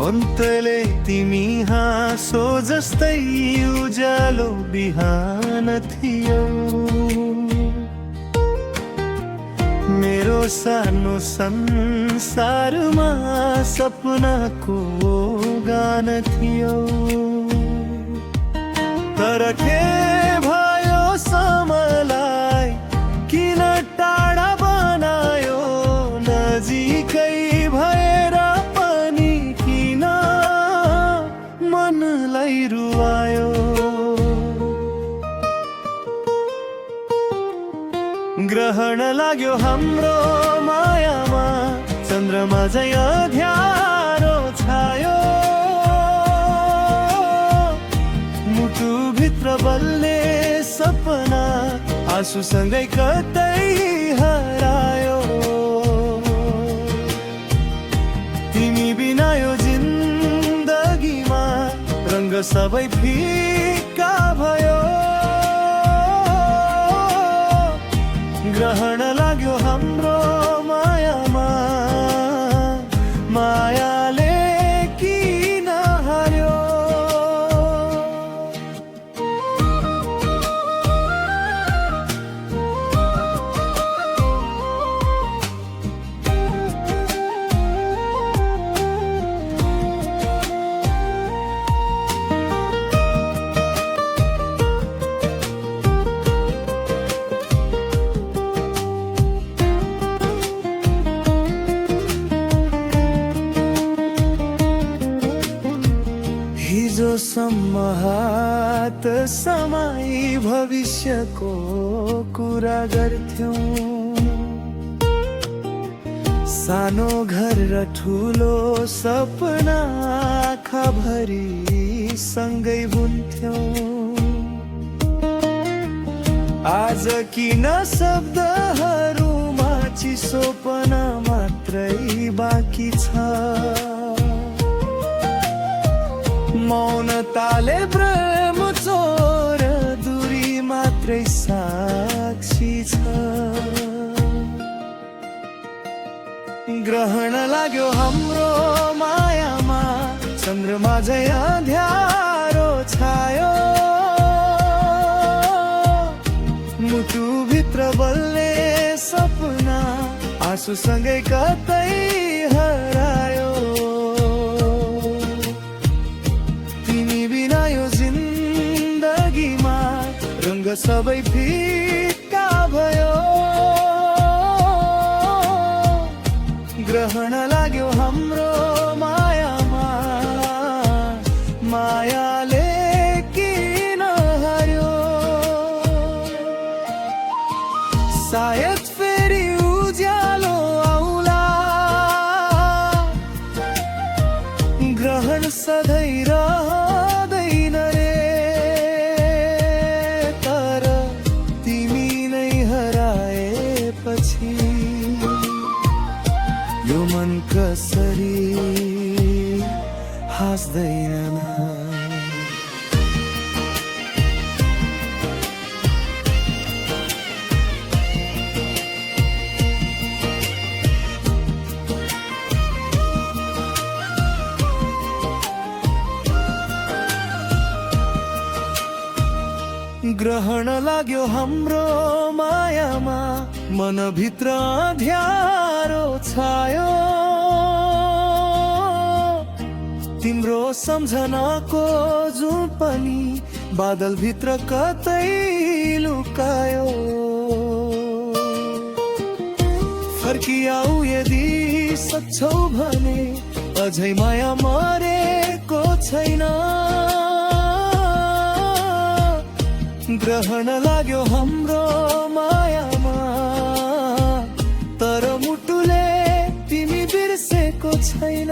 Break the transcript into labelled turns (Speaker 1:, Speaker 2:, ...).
Speaker 1: अन्तले तिमी हाँसो जस्तै उज्यालो बिहान थियो। मेरो सानो संसारमा सपनाको गान थियो। तर के भयो समयलाई किन टाढा बनायो, नजिकै भएर पनि किन मनलाई रुवायो। ग्रहण लाग्यो हाम्रो मायामा, चन्द्रमा झै अँध्यारो छायो। मुटुभित्र बल्ने सपना आँसुसँगै कतै हरायो। तिमी बिना यो जिन्दगीमा रङ्ग सबै फिका भयो। ग्रहण लाग्यो हाम्रो मायामा, मायाले किन हार्यो। हिजोसम्म हात समाई भविष्यको कुरा गर्थ्यौं। सानो घर र ठुलो सपना आँखाभरि सँगै बुन्थ्यौं। आज किन शब्दहरूमा चिसोपना मात्रै बाँकी छ। मौनताले प्रेम चोर दूरी मात्रै साक्षी छ। ग्रहण लाग्यो हाम्रो मायामा, चन्द्रमा झै अँध्यारो छायो। मुटुभित्र बल्ने सपना आँसुसँगै कतै हरायो। रङ्ग सबै फिका भयो। ग्रहण लाग्यो हाम्रो मायामा, मायाले किन हार्यो। सायद फेरि उज्यालो आउला, ग्रहण सधैँ रहँदैन रे। यो मन कसरी हाँस्दैन। ग्रहण लाग्यो हाम्रो मायामा, मनभित्र अँध्यारो छायो। तिम्रो सम्झनाको जुन पनि बादलभित्र कतै लुकायो। फर्किआऊ यदि सक्छौ भने, अझै माया मरेको छैन। ग्रहण लाग्यो हाम्रो मायामा, तर मुटुले तिमी बिर्सेको छैन।